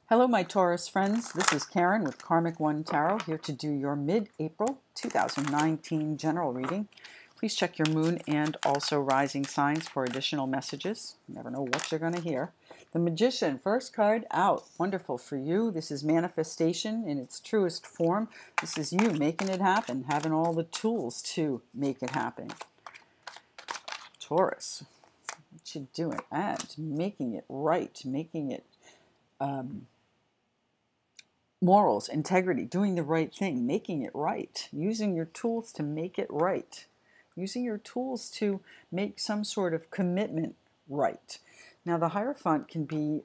Hello, my Taurus friends. This is Karen with Karmic One Tarot, here to do your mid-April 2019 general reading. Please check your moon and also rising signs for additional messages. You never know what you're going to hear. The Magician, first card out. Wonderful for you. This is manifestation in its truest form. This is you making it happen, having all the tools to make it happen. Taurus, what you doing? And making it right, making it morals, integrity, doing the right thing, making it right, using your tools to make it right, using your tools to make some sort of commitment right. Now, the Hierophant can be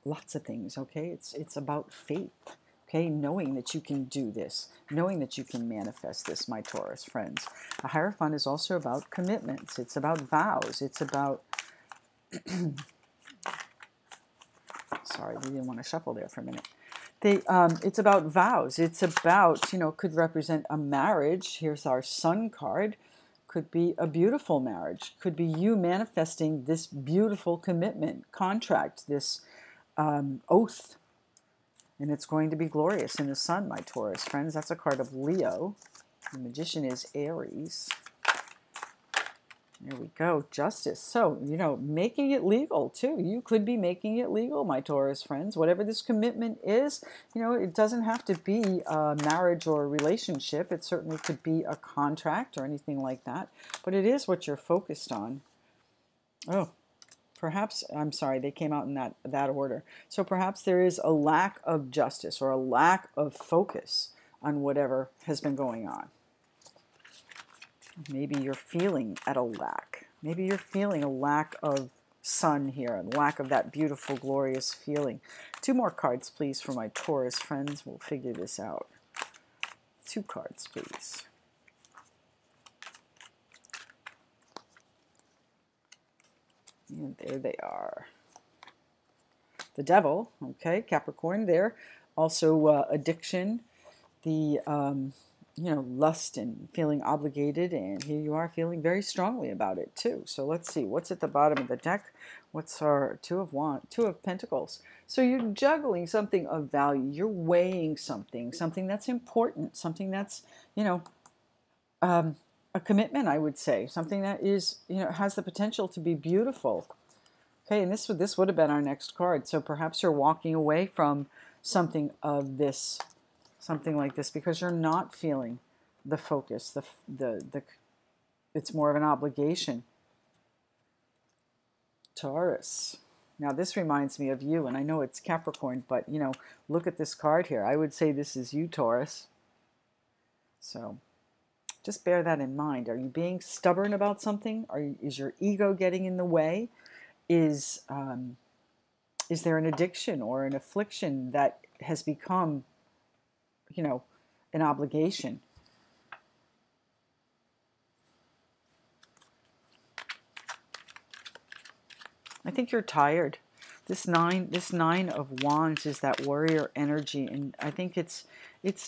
lots of things, okay? It's about faith, okay? Knowing that you can do this, knowing that you can manifest this, my Taurus friends. The Hierophant is also about commitments. It's about vows. It's about... Sorry, we didn't want to shuffle there for a minute. It's about vows. It's about, could represent a marriage. Here's our Sun card. Could be a beautiful marriage. Could be you manifesting this beautiful commitment, contract, this oath. And it's going to be glorious in the Sun, my Taurus friends. That's a card of Leo. The Magician is Aries. There we go, justice. So, making it legal, too. You could be making it legal, my Taurus friends. Whatever this commitment is, it doesn't have to be a marriage or a relationship. It certainly could be a contract or anything like that. But it is what you're focused on. Oh, perhaps, I'm sorry, they came out in that order. So perhaps there is a lack of justice or a lack of focus on whatever has been going on. Maybe you're feeling at a lack. Maybe you're feeling a lack of sun here, a lack of that beautiful, glorious feeling. 2 more cards, please, for my Taurus friends. We'll figure this out. 2 cards, please. And there they are. The Devil, okay, Capricorn there. Also addiction, the... lust and feeling obligated, and here you are feeling very strongly about it too. So let's see, what's at the bottom of the deck? What's our Two of Pentacles? So you're juggling something of value. You're weighing something that's important, something that's, a commitment, I would say, something that is, has the potential to be beautiful. Okay, and this would have been our next card. So perhaps you're walking away from something of this, something like this, because you're not feeling the focus, it's more of an obligation. Taurus. Now this reminds me of you, and I know it's Capricorn, but look at this card here. I would say this is you, Taurus. So just bear that in mind. Are you being stubborn about something? Is your ego getting in the way? Is there an addiction or an affliction that has become an obligation? I think you're tired. This nine of Wands is that warrior energy, and I think it's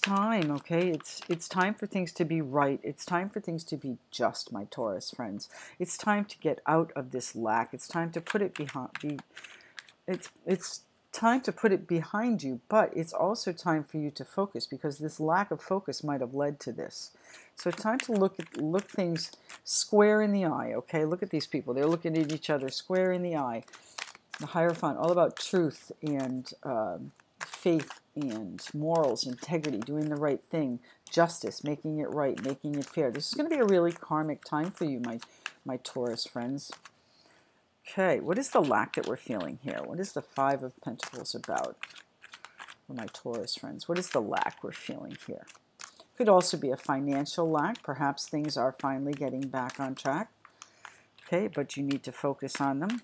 time, okay? It's time for things to be right. It's time for things to be just, my Taurus friends. It's time to get out of this lack. It's time to put it behind. It's time to put it behind you, but it's also time for you to focus, because this lack of focus might have led to this. So it's time to look things square in the eye, okay? Look at these people. They're looking at each other square in the eye. The Hierophant, all about truth and faith and morals, integrity, doing the right thing, justice, making it right, making it fair. This is going to be a really karmic time for you, my Taurus friends. Okay, what is the lack that we're feeling here? What is the 5 of Pentacles about for my Taurus friends? What is the lack we're feeling here? Could also be a financial lack. Perhaps things are finally getting back on track. Okay, but you need to focus on them.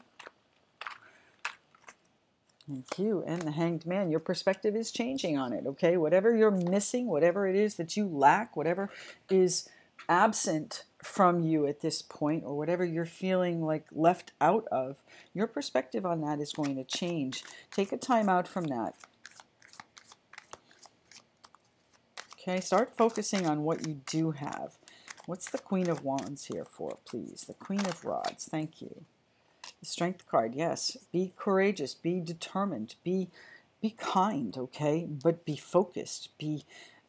Thank you. And the Hanged Man, your perspective is changing on it, okay? Whatever you're missing, whatever it is that you lack, whatever is absent from you at this point, or whatever you're feeling like left out of, your perspective on that is going to change. Take a time out from that. Okay, start focusing on what you do have. What's the Queen of Wands here for, please? The Queen of Rods, thank you. The Strength card, yes. Be courageous, be determined, be be kind, okay? But be focused, be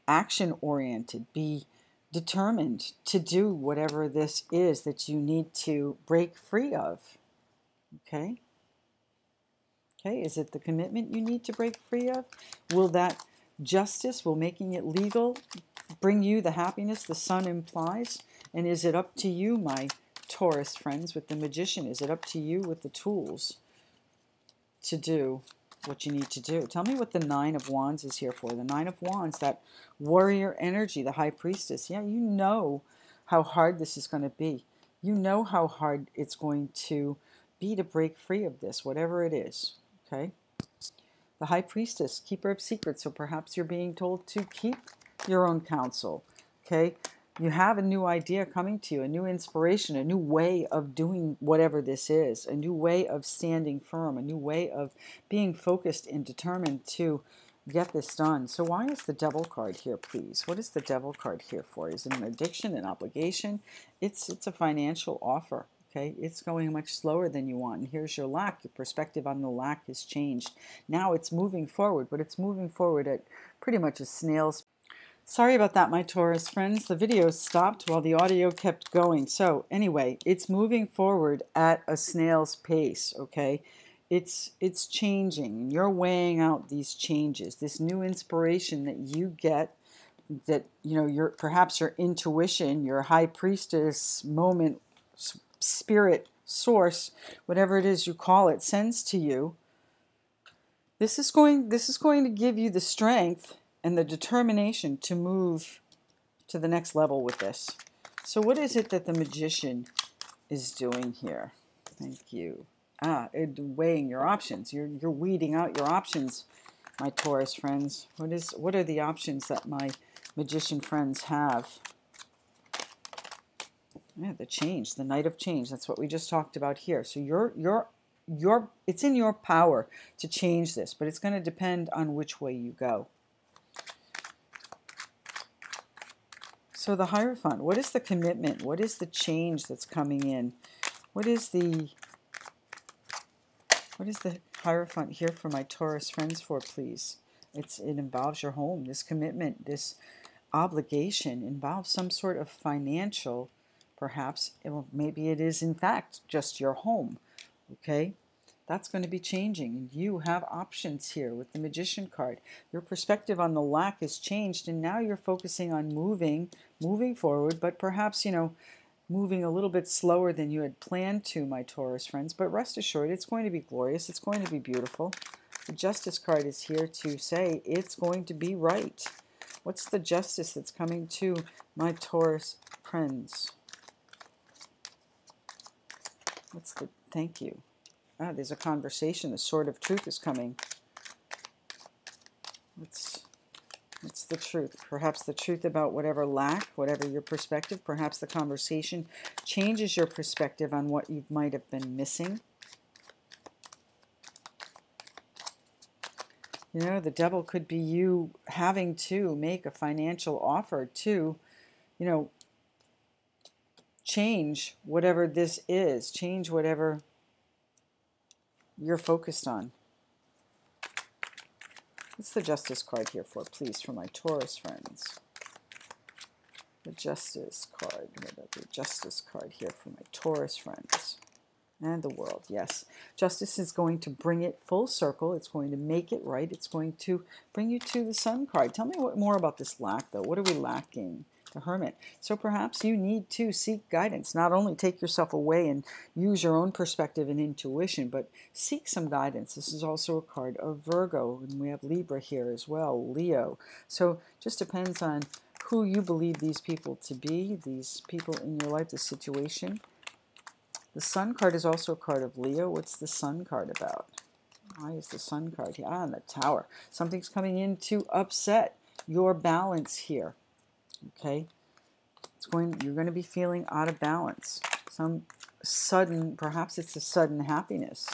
action-oriented, be determined to do whatever this is that you need to break free of, okay? Okay, is it the commitment you need to break free of? Will that justice, will making it legal bring you the happiness the sun implies? And is it up to you, my Taurus friends, with the Magician? Is it up to you with the tools to do what you need to do? Tell me what the Nine of Wands is here for. The Nine of Wands, that warrior energy, the High Priestess. Yeah, you know how hard this is going to be. You know how hard it's going to be to break free of this, whatever it is. Okay? The High Priestess, keeper of secrets. So perhaps you're being told to keep your own counsel. Okay? You have a new idea coming to you, a new inspiration, a new way of doing whatever this is, a new way of standing firm, a new way of being focused and determined to get this done. So why is the Devil card here, please? What is the Devil card here for? Is it an addiction, an obligation? It's a financial offer. Okay, it's going much slower than you want. And here's your lack. Your perspective on the lack has changed. Now it's moving forward, but it's moving forward at pretty much a snail's. Sorry about that, my Taurus friends. The video stopped while the audio kept going. So anyway, it's moving forward at a snail's pace, okay? It's changing. You're weighing out these changes, this new inspiration that you get, that, you know, perhaps your intuition, your High Priestess moment, spirit, source, whatever it is you call it, sends to you. This is going to give you the strength and the determination to move to the next level with this. So what is it that the Magician is doing here? Thank you. Weighing your options. You're weeding out your options, my Taurus friends. What are the options that my Magician friends have? Yeah, the change, the Knight of Change. That's what we just talked about here. So it's in your power to change this, but it's going to depend on which way you go. So the Hierophant, what is the commitment? What is the change that's coming in? What is the Hierophant here for my Taurus friends for, please? It involves your home. This commitment, this obligation involves some sort of financial, perhaps, maybe it is in fact just your home, okay? That's going to be changing. You have options here with the Magician card. Your perspective on the lack has changed, and now you're focusing on moving forward, but perhaps, you know, moving a little bit slower than you had planned to, my Taurus friends. But rest assured, it's going to be glorious. It's going to be beautiful. The Justice card is here to say it's going to be right. What's the justice that's coming to my Taurus friends? Thank you. There's a conversation. The Sword of Truth is coming. What's the truth? Perhaps the truth about whatever lack, whatever your perspective. Perhaps the conversation changes your perspective on what you might have been missing. You know, the Devil could be you having to make a financial offer to, you know, change whatever this is. Change whatever you're focused on. What's the Justice card here for, please, for my Taurus friends? The Justice card. What about the Justice card here for my Taurus friends? And the World, yes. Justice is going to bring it full circle. It's going to make it right. It's going to bring you to the Sun card. Tell me more about this lack, though. What are we lacking? The Hermit. So perhaps you need to seek guidance. Not only take yourself away and use your own perspective and intuition, but seek some guidance. This is also a card of Virgo, and we have Libra here as well, Leo. So just depends on who you believe these people to be, these people in your life, the situation. The Sun card is also a card of Leo. What's the Sun card about? Why is the Sun card here? And the Tower. Something's coming in to upset your balance here. Okay, you're going to be feeling out of balance. Some sudden, perhaps it's a sudden happiness.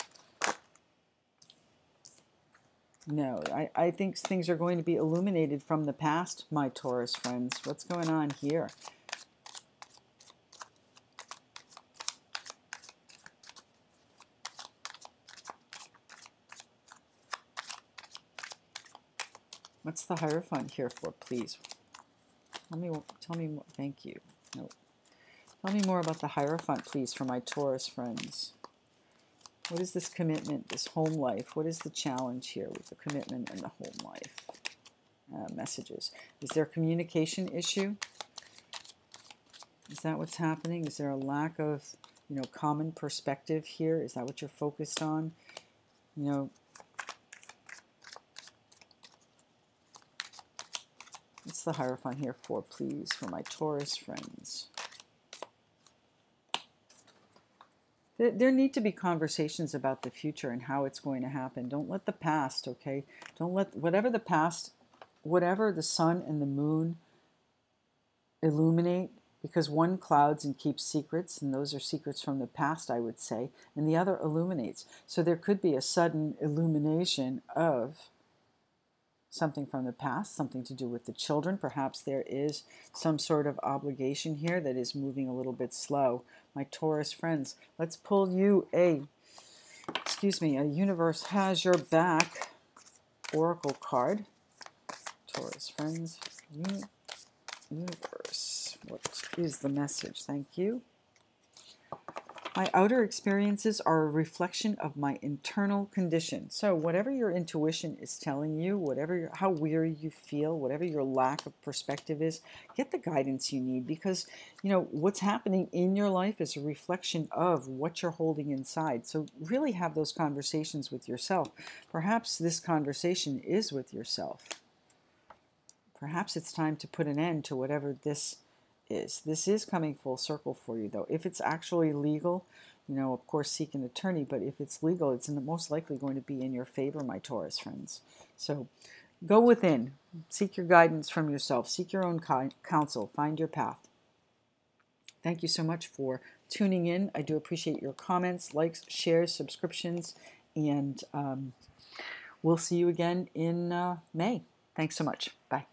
No, I think things are going to be illuminated from the past, my Taurus friends. What's going on here? What's the Hierophant here for, please? Tell me more. Thank you. No. Tell me more about the Hierophant, please, for my Taurus friends. What is this commitment, this home life? What is the challenge here with the commitment and the home life? Messages. Is there a communication issue? Is that what's happening? Is there a lack of, common perspective here? Is that what you're focused on? What's the Hierophant here for, please, for my Taurus friends? There need to be conversations about the future and how it's going to happen. Don't let the past, okay? Don't let whatever the past, whatever the sun and the moon illuminate, because one clouds and keeps secrets, and those are secrets from the past, I would say, and the other illuminates. So there could be a sudden illumination of something from the past, something to do with the children. Perhaps there is some sort of obligation here that is moving a little bit slow. My Taurus friends, let's pull you a Universe Has Your Back Oracle card. Taurus friends, Universe, what is the message? Thank you. My outer experiences are a reflection of my internal condition. So whatever your intuition is telling you, how weary you feel, whatever your lack of perspective is, get the guidance you need, because what's happening in your life is a reflection of what you're holding inside. So really have those conversations with yourself. Perhaps this conversation is with yourself. Perhaps it's time to put an end to whatever this is. This is coming full circle for you, though. If it's actually legal, of course, seek an attorney, but if it's legal, it's most likely going to be in your favor, my Taurus friends. So go within. Seek your guidance from yourself. Seek your own counsel. Find your path. Thank you so much for tuning in. I do appreciate your comments, likes, shares, subscriptions, and we'll see you again in May. Thanks so much. Bye.